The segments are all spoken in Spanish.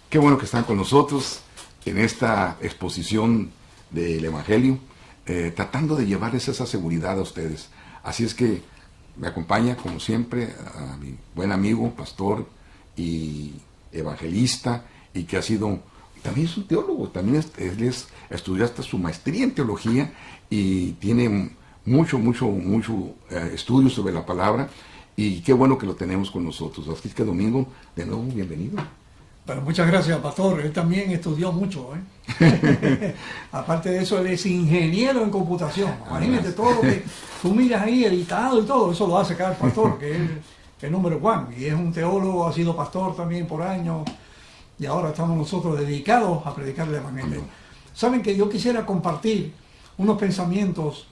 Qué bueno que están con nosotros en esta exposición del Evangelio, tratando de llevarles esa seguridad a ustedes. Así es que me acompaña, como siempre, a mi buen amigo, pastor y evangelista, y que ha sido, también es un teólogo, también él estudió hasta su maestría en teología y tiene mucho estudio sobre la palabra, y qué bueno que lo tenemos con nosotros. Así que Domingo, de nuevo, bienvenido. Bueno, muchas gracias, pastor. Él también estudió mucho, ¿eh? Aparte de eso, él es ingeniero en computación. Imagínate todo lo que tú miras ahí, editado y todo, eso lo hace cada pastor, que es el número uno. Y es un teólogo, ha sido pastor también por años, y ahora estamos nosotros dedicados a predicar el Evangelio. Saben que yo quisiera compartir unos pensamientos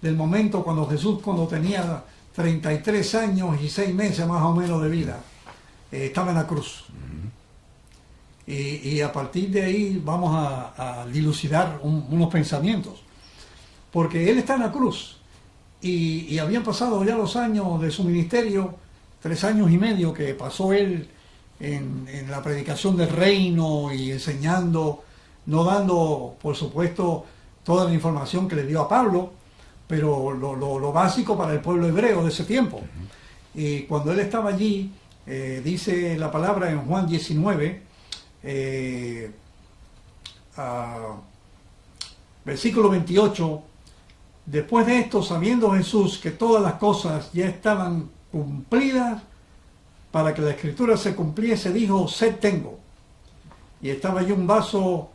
del momento cuando Jesús, cuando tenía 33 años y 6 meses más o menos de vida, estaba en la cruz. Y a partir de ahí vamos a dilucidar unos pensamientos. Porque él está en la cruz y habían pasado ya los años de su ministerio, 3 años y medio que pasó él en la predicación del reino y enseñando, no dando, por supuesto, toda la información que le dio a Pablo, pero lo básico para el pueblo hebreo de ese tiempo. Y cuando él estaba allí, dice la palabra en Juan 19, versículo 28, después de esto, sabiendo Jesús que todas las cosas ya estaban cumplidas, para que la escritura se cumpliese, dijo: sed tengo. Y estaba allí un vaso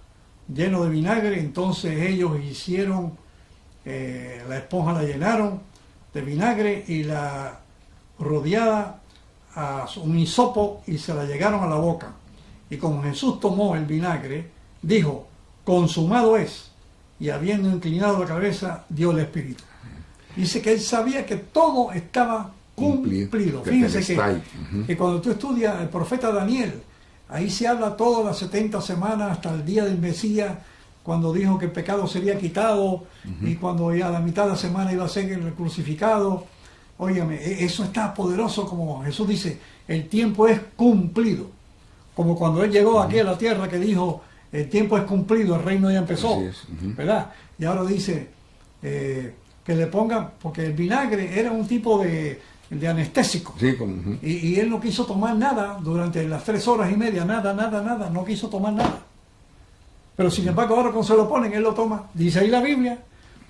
lleno de vinagre. Entonces ellos hicieron, la esponja la llenaron de vinagre y la rodeada a un hisopo y se la llegaron a la boca. Y como Jesús tomó el vinagre, dijo: consumado es. Y habiendo inclinado la cabeza, dio el Espíritu. Dice que él sabía que todo estaba cumplido. Fíjense que cuando tú estudias el profeta Daniel, ahí se habla todas las 70 semanas hasta el día del Mesías, cuando dijo que el pecado sería quitado, y cuando ya a la mitad de la semana iba a ser crucificado. Óigame, eso está poderoso, como Jesús dice, el tiempo es cumplido. Como cuando él llegó aquí a la tierra, que dijo: el tiempo es cumplido, el reino ya empezó, ¿verdad? Y ahora dice que le pongan, porque el vinagre era un tipo de anestésico. Sí, y él no quiso tomar nada durante las 3 horas y media, nada, no quiso tomar nada. Pero sin embargo, ahora cuando se lo ponen, él lo toma. Dice ahí la Biblia.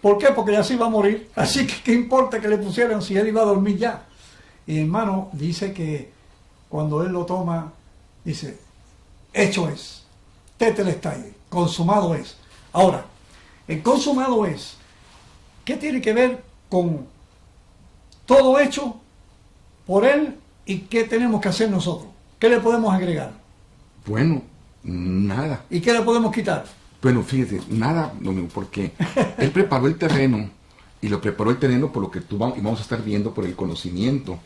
¿Por qué? Porque ya se iba a morir. Así que qué importa que le pusieran si él iba a dormir ya. Y hermano, dice que cuando él lo toma, dice: hecho es, tetelestai, consumado es. Ahora, el consumado es, ¿qué tiene que ver con todo hecho por él y qué tenemos que hacer nosotros? ¿Qué le podemos agregar? Bueno, nada. ¿Y qué le podemos quitar? Bueno, fíjate, nada, porque él preparó el terreno, y lo preparó el terreno por lo que tú vamos a estar viendo, por el conocimiento.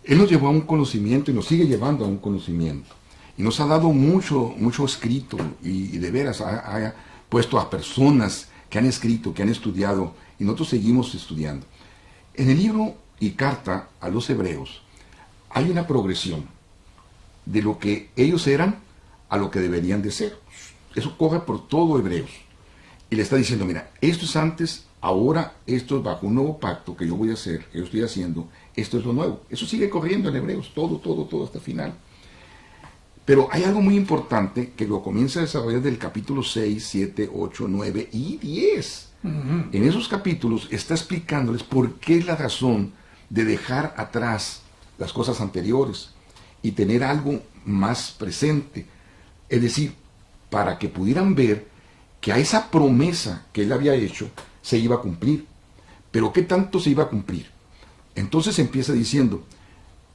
Él nos llevó a un conocimiento y nos sigue llevando a un conocimiento. Y nos ha dado mucho escrito, y de veras ha puesto a personas que han escrito, que han estudiado, y nosotros seguimos estudiando. En el libro y carta a los hebreos hay una progresión de lo que ellos eran a lo que deberían de ser. Eso corre por todo Hebreos. Y le está diciendo: mira, esto es antes, ahora esto es bajo un nuevo pacto que yo voy a hacer, que yo estoy haciendo, esto es lo nuevo. Eso sigue corriendo en Hebreos, todo hasta el final. Pero hay algo muy importante que lo comienza a desarrollar del capítulo 6, 7, 8, 9 y 10. En esos capítulos está explicándoles por qué es la razón de dejar atrás las cosas anteriores y tener algo más presente. Es decir, para que pudieran ver que a esa promesa que él había hecho se iba a cumplir. Pero ¿qué tanto se iba a cumplir? Entonces empieza diciendo: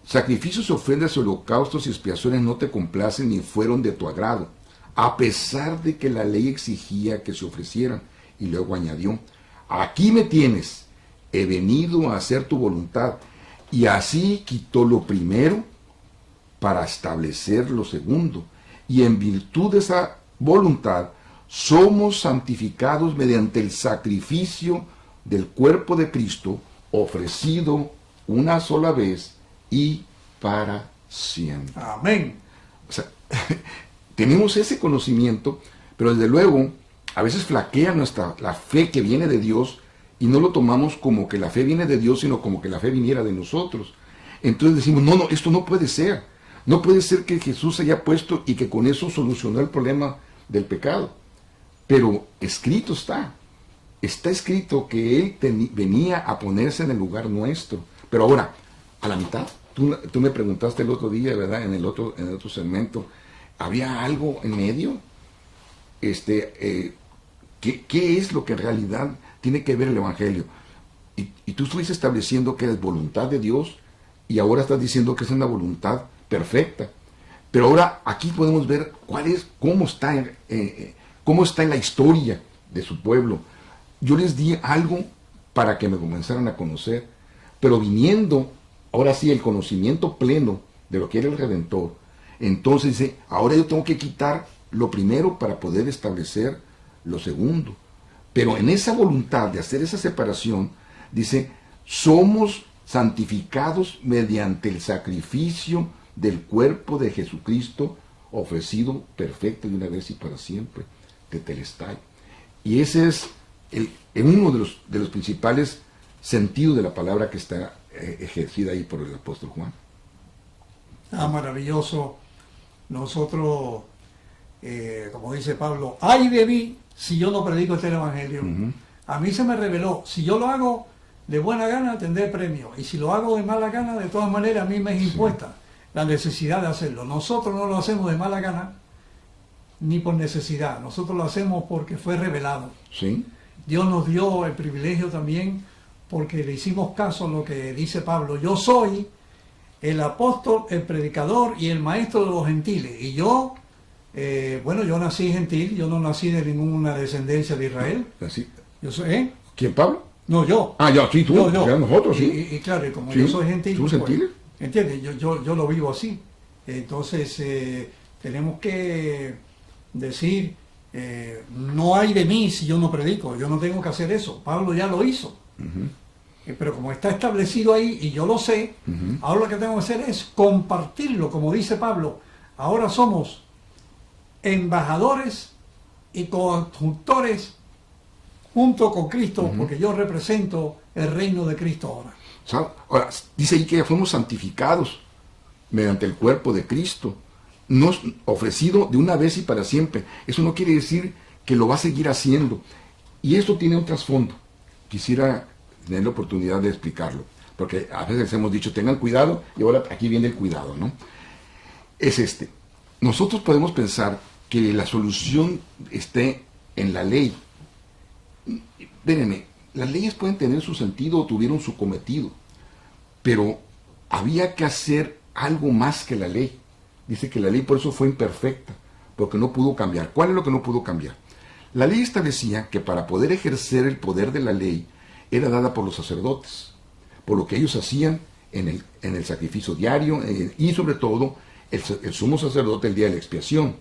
sacrificios, ofrendas, holocaustos y expiaciones no te complacen ni fueron de tu agrado, a pesar de que la ley exigía que se ofrecieran. Y luego añadió: aquí me tienes, he venido a hacer tu voluntad. Y así quitó lo primero para establecer lo segundo. Y en virtud de esa voluntad somos santificados mediante el sacrificio del cuerpo de Cristo, ofrecido una sola vez y para siempre. Amén. O sea, tenemos ese conocimiento, pero desde luego a veces flaquea la fe que viene de Dios y no lo tomamos como que la fe viene de Dios, sino como que la fe viniera de nosotros. Entonces decimos, no, esto no puede ser. No puede ser que Jesús haya puesto y que con eso solucionó el problema del pecado. Pero escrito está escrito que Él venía a ponerse en el lugar nuestro. Pero ahora, a la mitad, tú me preguntaste el otro día, ¿verdad? En el otro segmento, ¿había algo en medio? ¿Qué es lo que en realidad tiene que ver el Evangelio? Y tú estuviste estableciendo que es voluntad de Dios y ahora estás diciendo que es una voluntad perfecta. Pero ahora aquí podemos ver cómo está en la historia de su pueblo. Yo les di algo para que me comenzaran a conocer, pero viniendo, ahora sí, el conocimiento pleno de lo que era el Redentor, entonces dice, ahora yo tengo que quitar lo primero para poder establecer lo segundo. Pero en esa voluntad de hacer esa separación, dice, somos santificados mediante el sacrificio del cuerpo de Jesucristo, ofrecido perfecto de una vez y para siempre, tetelestai. Y ese es uno de los principales sentidos de la palabra que está ejercida ahí por el apóstol Juan. Maravilloso. Nosotros, como dice Pablo, ay de mí si yo no predico este evangelio. A mí se me reveló, si yo lo hago de buena gana tendré premio, y si lo hago de mala gana, de todas maneras a mí me es impuesta la necesidad de hacerlo. Nosotros no lo hacemos de mala gana ni por necesidad, nosotros lo hacemos porque fue revelado. Sí. Dios nos dio el privilegio también porque le hicimos caso a lo que dice Pablo, yo soy el apóstol, el predicador y el maestro de los gentiles. Y yo, yo nací gentil, yo no nací de ninguna descendencia de Israel. Así. Yo soy, ¿Quién, Pablo? No, yo. Ya, sí, tú. Yo. Ya nosotros, sí. Y claro, y como sí. yo soy gentil. ¿Tú gentiles? ¿Entiendes? Yo lo vivo así. Entonces, tenemos que decir, no hay de mí si yo no predico, yo no tengo que hacer eso. Pablo ya lo hizo. Pero como está establecido ahí y yo lo sé, ahora lo que tengo que hacer es compartirlo, como dice Pablo. Ahora somos embajadores y conductores junto con Cristo, porque yo represento el reino de Cristo ahora. Ahora, dice ahí que ya fuimos santificados mediante el cuerpo de Cristo, nos ofrecido de una vez y para siempre. Eso no quiere decir que lo va a seguir haciendo. Y esto tiene un trasfondo. Quisiera tener la oportunidad de explicarlo, porque a veces hemos dicho, tengan cuidado, y ahora aquí viene el cuidado, ¿no? Es nosotros podemos pensar que la solución esté en la ley. Véanme, las leyes pueden tener su sentido o tuvieron su cometido, pero había que hacer algo más que la ley. Dice que la ley por eso fue imperfecta, porque no pudo cambiar. ¿Cuál es lo que no pudo cambiar? La ley establecía que para poder ejercer el poder de la ley era dada por los sacerdotes, por lo que ellos hacían en el sacrificio diario y sobre todo el sumo sacerdote el día de la expiación.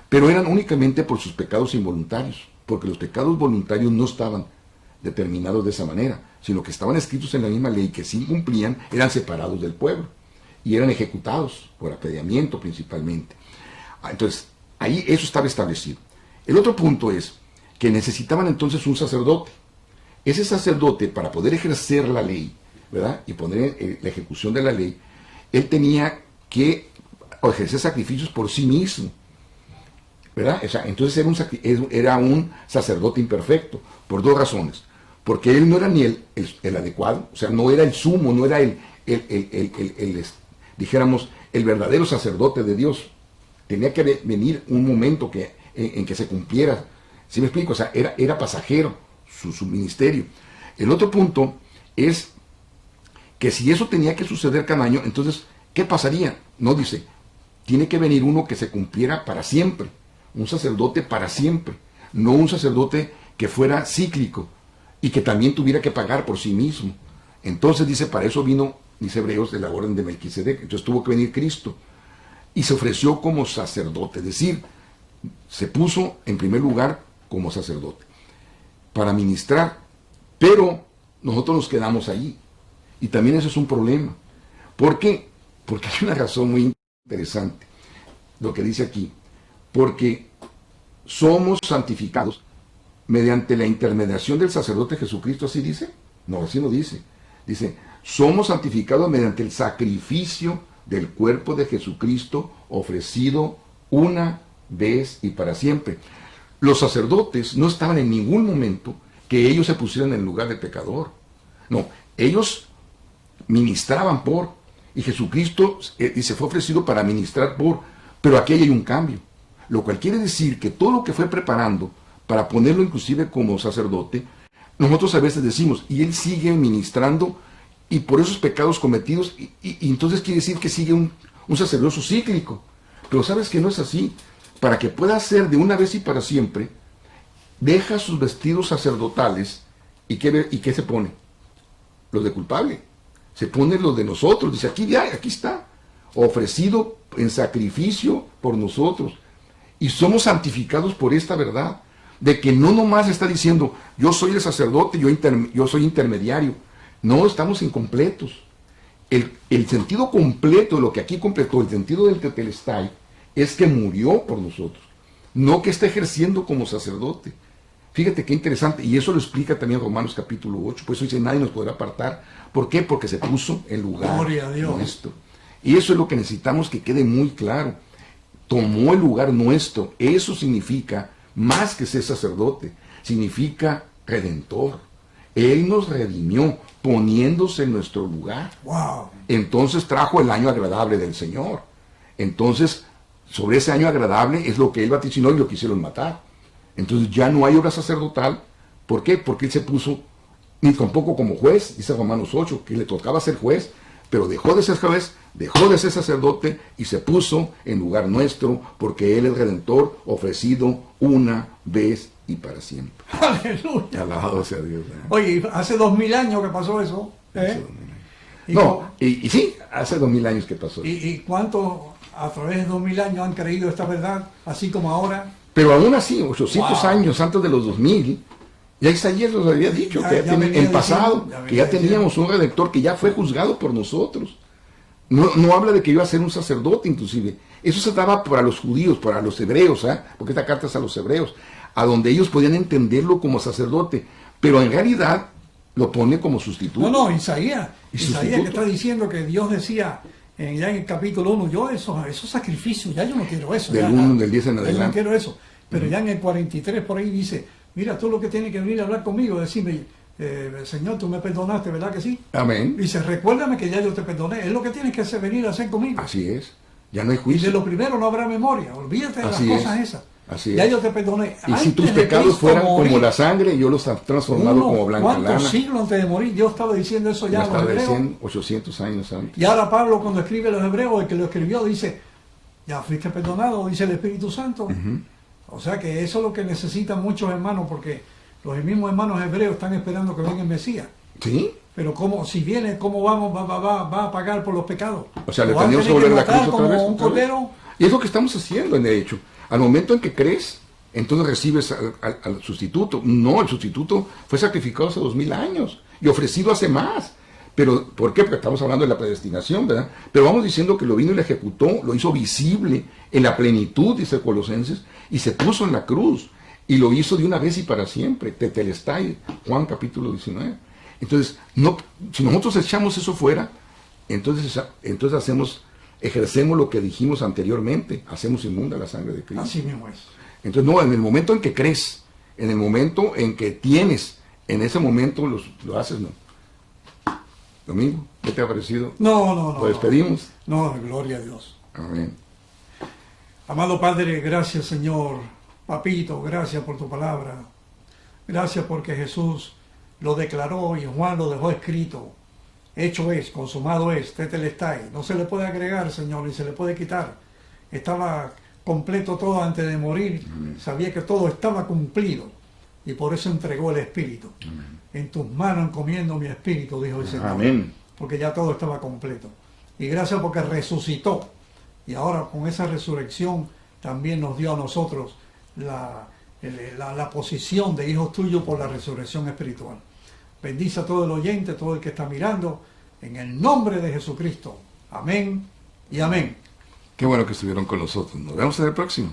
Pero eran únicamente por sus pecados involuntarios, porque los pecados voluntarios no estaban determinados de esa manera, sino que estaban escritos en la misma ley, que si incumplían eran separados del pueblo y eran ejecutados por apedreamiento principalmente. Entonces, ahí eso estaba establecido. El otro punto es que necesitaban entonces un sacerdote. Ese sacerdote, para poder ejercer la ley, ¿verdad?, y poner la ejecución de la ley, él tenía que ejercer sacrificios por sí mismo, ¿verdad? O sea, entonces era un sacerdote imperfecto, por dos razones. Porque él no era ni el adecuado, o sea, no era el sumo, no era dijéramos, el verdadero sacerdote de Dios. Tenía que venir un momento en que se cumpliera. ¿Sí me explico? O sea, era pasajero su ministerio. El otro punto es que si eso tenía que suceder cada año, entonces, ¿qué pasaría? No, dice, tiene que venir uno que se cumpliera para siempre. Un sacerdote para siempre. No un sacerdote que fuera cíclico y que también tuviera que pagar por sí mismo. Entonces, dice, para eso vino, dice Hebreos, de la orden de Melquisedec. Entonces tuvo que venir Cristo y se ofreció como sacerdote, es decir, se puso en primer lugar como sacerdote para ministrar, pero nosotros nos quedamos allí y también eso es un problema. ¿Por qué? Porque hay una razón muy interesante, lo que dice aquí, porque somos santificados mediante la intermediación del sacerdote Jesucristo, ¿así dice? No, así no dice. Dice, somos santificados mediante el sacrificio del cuerpo de Jesucristo ofrecido una vez y para siempre. Los sacerdotes no estaban en ningún momento que ellos se pusieran en el lugar del pecador. No, ellos ministraban por, y Jesucristo se fue ofrecido para ministrar por, pero aquí hay un cambio. Lo cual quiere decir que todo lo que fue preparando para ponerlo inclusive como sacerdote, nosotros a veces decimos, y él sigue ministrando, y por esos pecados cometidos, y entonces quiere decir que sigue un sacerdocio cíclico. Pero sabes que no es así. Para que pueda ser de una vez y para siempre, deja sus vestidos sacerdotales, ¿y qué se pone? Los de culpable. Se pone los de nosotros. Dice, aquí está, ofrecido en sacrificio por nosotros. Y somos santificados por esta verdad, de que no nomás está diciendo, yo soy el sacerdote, yo soy intermediario. No, estamos incompletos. El sentido completo, lo que aquí completó, el sentido del tetelestai, es que murió por nosotros, no que está ejerciendo como sacerdote. Fíjate qué interesante, y eso lo explica también Romanos capítulo 8, pues eso dice, nadie nos podrá apartar. ¿Por qué? Porque se puso en lugar nuestro. Y eso es lo que necesitamos que quede muy claro. Tomó el lugar nuestro. Eso significa, más que ser sacerdote, significa redentor. Él nos redimió poniéndose en nuestro lugar. Wow. Entonces trajo el año agradable del Señor. Entonces, sobre ese año agradable es lo que él vaticinó y lo quisieron matar. Entonces ya no hay obra sacerdotal. ¿Por qué? Porque él se puso, ni tampoco como juez, dice Romanos 8, que le tocaba ser juez, pero dejó de ser juez, dejó de ser sacerdote y se puso en lugar nuestro, porque él es redentor ofrecido una vez y para siempre. Aleluya. Alabado sea Dios. Oye, hace 2000 años que pasó eso. Hace 2000 años. Y sí, hace 2000 años que pasó. ¿Y cuánto a través de 2000 años han creído esta verdad, así como ahora? Pero aún así, 800 años antes de los 2000, ya Isaías nos había dicho que en pasado, que ya teníamos un redentor que ya fue juzgado por nosotros. No habla de que iba a ser un sacerdote, inclusive. Eso se daba para los judíos, para los hebreos, porque esta carta es a los hebreos, a donde ellos podían entenderlo como sacerdote, pero en realidad lo pone como sustituto. No, Isaías que está diciendo que Dios decía, ya en el capítulo 1, yo esos sacrificios, ya yo no quiero eso. Del 1, del 10 en adelante. Yo no quiero eso. Pero ya en el 43 por ahí dice, mira, tú lo que tienes que venir a hablar conmigo, decirme, Señor, tú me perdonaste, ¿verdad que sí? Amén. Dice, recuérdame que ya yo te perdoné. Es lo que tienes que hacer, venir a hacer conmigo. Así es. Ya no hay Y juicio. de lo primero no habrá memoria. Olvídate de las cosas esas. Así es. Ya yo te perdoné. Y si tus pecados fueran como la sangre, yo los he transformado como blanca lana. ¿Cuántos siglos antes de morir? Dios estaba diciendo eso ya a los hebreos. 800 años antes. Y ahora Pablo, cuando escribe a los hebreos, el que lo escribió dice, ya fuiste perdonado, dice el Espíritu Santo. O sea que eso es lo que necesitan muchos hermanos, porque los mismos hermanos hebreos están esperando que venga el Mesías. ¿Sí? Pero si viene, ¿cómo va a pagar por los pecados? O sea, le tenemos que volver a la cruz otra vez. Un cordero. Y es lo que estamos haciendo, de hecho. Al momento en que crees, entonces recibes al sustituto. No, el sustituto fue sacrificado hace 2000 años y ofrecido hace más. Pero, ¿por qué? Porque estamos hablando de la predestinación, ¿verdad? Pero vamos diciendo que lo vino y lo ejecutó, lo hizo visible en la plenitud, dice Colosenses, y se puso en la cruz. Y lo hizo de una vez y para siempre. Tetelestai, Juan capítulo 19. Entonces, si nosotros echamos eso fuera, entonces ejercemos lo que dijimos anteriormente, hacemos inmunda la sangre de Cristo. Así mismo es. Entonces, no, en el momento en que crees, en el momento en que tienes, en ese momento lo haces, ¿no? Domingo, ¿qué te ha parecido? No. ¿Lo despedimos? No, gloria a Dios. Amén. Amado Padre, gracias Señor. Papito, gracias por tu palabra. Gracias porque Jesús lo declaró y Juan lo dejó escrito. Hecho es, consumado es, tetelestai. No se le puede agregar, Señor, ni se le puede quitar. Estaba completo todo antes de morir. Amén. Sabía que todo estaba cumplido y por eso entregó el Espíritu. Amén. En tus manos encomiendo mi espíritu, dijo el Señor. Amén. Porque ya todo estaba completo. Y gracias porque resucitó. Y ahora con esa resurrección también nos dio a nosotros la posición de hijos tuyos por la resurrección espiritual. Bendice a todo el oyente, todo el que está mirando, en el nombre de Jesucristo. Amén y amén. Qué bueno que estuvieron con nosotros. Nos vemos en el próximo.